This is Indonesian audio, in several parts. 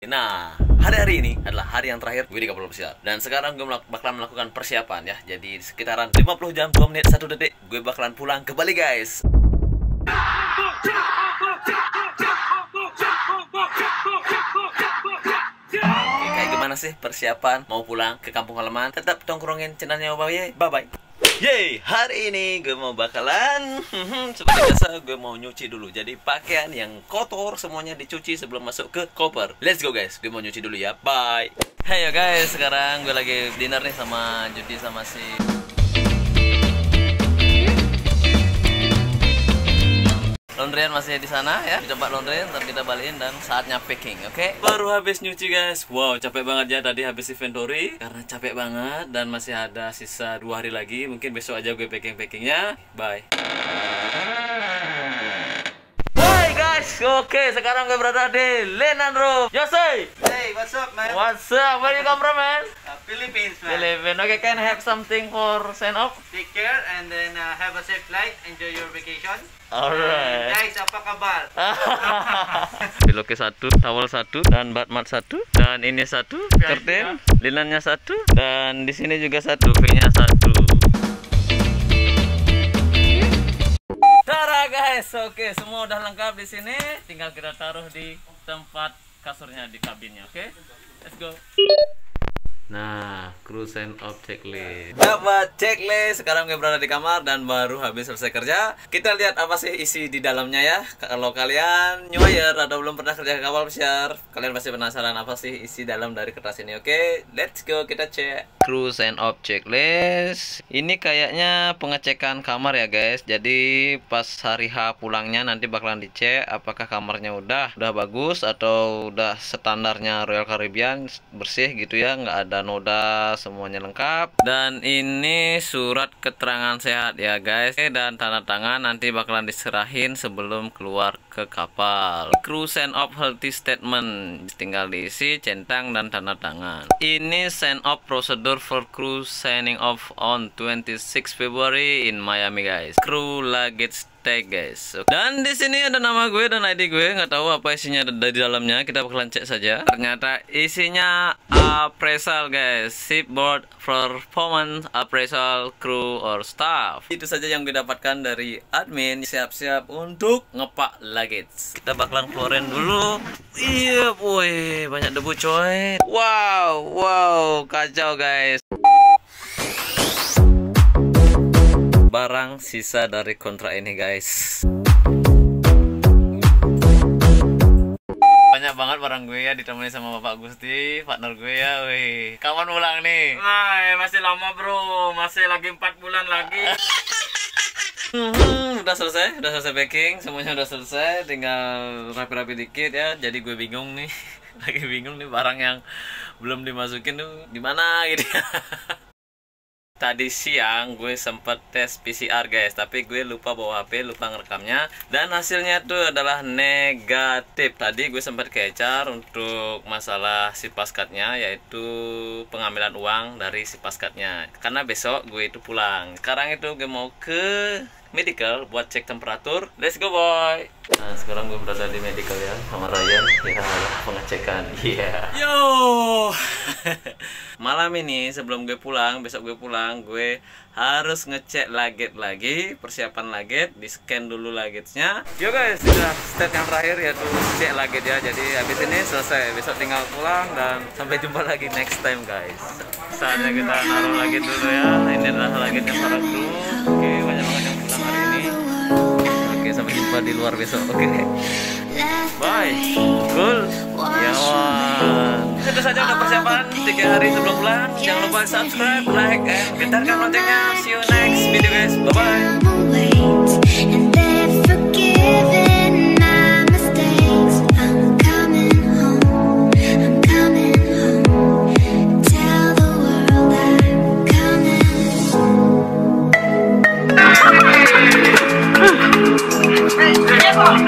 Nah, hari-hari ini adalah hari yang terakhir gue di kapal pesiar. Dan sekarang gue bakalan melakukan persiapan ya. Jadi sekitaran 50 jam, 2 menit, 1 detik gue bakalan pulang ke Bali guys. Oke, kayak gimana sih persiapan mau pulang ke kampung halaman? Tetap tongkrongin channelnya Bye bye. Yeay, hari ini gue mau bakalan seperti biasa gue mau nyuci dulu. Jadi pakaian yang kotor semuanya dicuci sebelum masuk ke koper. Let's go guys, gue mau nyuci dulu ya, bye. Hey yo guys, sekarang gue lagi dinner nih sama Judi sama si laundryan masih di sana ya. Coba laundryan, ntar kita balikin dan saatnya packing, oke? Baru habis nyuci guys. Wow, capek banget ya tadi habis inventory karena capek banget dan masih ada sisa 2 hari lagi. Mungkin besok aja gue packingnya. Bye. Hai guys, oke, sekarang gue berada di Lenandro. Yosei. Hey, what's up, man? What's up? Where you come from, man? Philippines, man. Philippines. Okay, can I have something for send off? Take care and then have a safe flight. Enjoy your vacation. Alright. Guys, apa kabar? Piloke 1, towel 1, dan batmat 1, dan ini 1, curtain, linennya 1, dan di sini juga 1, V-nya 1. Tara guys, oke, semua udah lengkap di sini. Tinggal kita taruh di tempat kasurnya di kabinnya, oke? Let's go. Nah, crew sign off checklist. Dapat checklist. Sekarang gue berada di kamar dan baru habis selesai kerja. Kita lihat apa sih isi di dalamnya ya. Kalau kalian new hire atau belum pernah kerja ke kapal pesiar, kalian pasti penasaran apa sih isi dalam dari kertas ini. Oke, let's go, kita cek. Crew sign off checklist. Ini kayaknya pengecekan kamar ya guys. Jadi pas hari H pulangnya nanti bakalan dicek apakah kamarnya udah bagus atau udah standarnya Royal Caribbean, bersih gitu ya, nggak ada noda, semuanya lengkap. Dan ini surat keterangan sehat ya guys, dan tanda tangan nanti bakalan diserahin sebelum keluar ke kapal. Crew send off healthy statement, tinggal diisi, centang dan tanda tangan. Ini send off procedure for crew signing off on 26 February in Miami guys. Crew luggage tag guys. Dan di sini ada nama gue dan ID gue. Nggak tahu apa isinya ada di dalamnya. Kita bakalan cek saja. Ternyata isinya appraisal guys. Shipboard performance appraisal crew or staff. Itu saja yang gue dapatkan dari admin. Siap-siap untuk ngepak luggage. Kita bakalan keluarin dulu. Iya boy, banyak debu coy. Wow, kacau guys. Barang sisa dari kontrak ini guys. Banyak banget barang gue ya, ditemani sama Bapak Gusti, partner gue ya. Wih, kapan pulang nih? Hai, masih lama bro, masih lagi 4 bulan lagi. Udah selesai packing, semuanya udah selesai, tinggal rapi-rapi dikit ya. Jadi gue bingung nih, lagi bingung nih barang yang belum dimasukin tuh di mana gitu ya. Tadi siang gue sempet tes PCR guys, tapi gue lupa bawa HP, lupa ngerekamnya, dan hasilnya tuh adalah negatif. Tadi gue sempat kecar untuk masalah si paskatnya, yaitu pengambilan uang dari si paskatnya, karena besok gue itu pulang. Sekarang itu gue mau ke medical buat cek temperatur. Let's go boy. Nah, sekarang gue berada di medical ya sama Ryan. Ya, pengecekan. Iya. Yeah. Yo. Malam ini sebelum gue pulang, besok gue pulang, gue harus ngecek luggage lagi, persiapan luggage, di scan dulu luggage-nya. Yo guys, sudah step yang terakhir yaitu cek luggage ya. Jadi habis ini selesai, besok tinggal pulang dan sampai jumpa lagi next time guys. Saatnya kita naruh luggage dulu ya. Ini adalah luggage-nya para kru. Oke, banyak banget yang pulang hari ini. Oke, sampai jumpa di luar besok. Oke. Bye. Cool. Ya wan. Itu saja udah persiapan 3 hari sebelum pulang. Jangan lupa subscribe, like, and getarkan loncengnya. See you next video guys. Bye bye.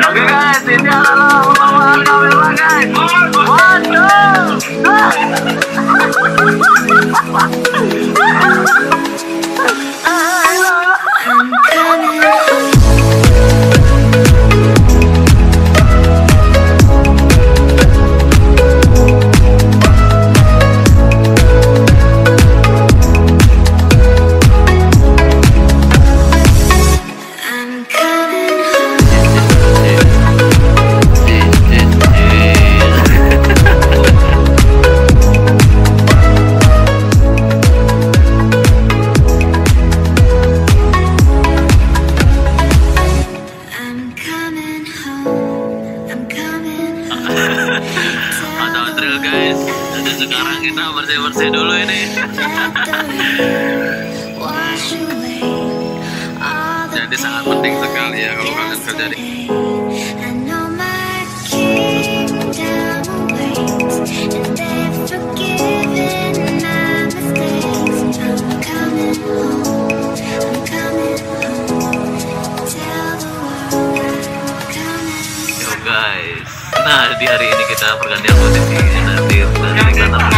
Oke guys, ini adalah pembawaan kamera guys. Waduh. Ada drill guys. Jadi sekarang kita bersih-bersih dulu ini. Jadi sangat penting sekali ya kalau kalian kerja di guys. Nah, di hari ini kita pergantian posisi. Nanti kita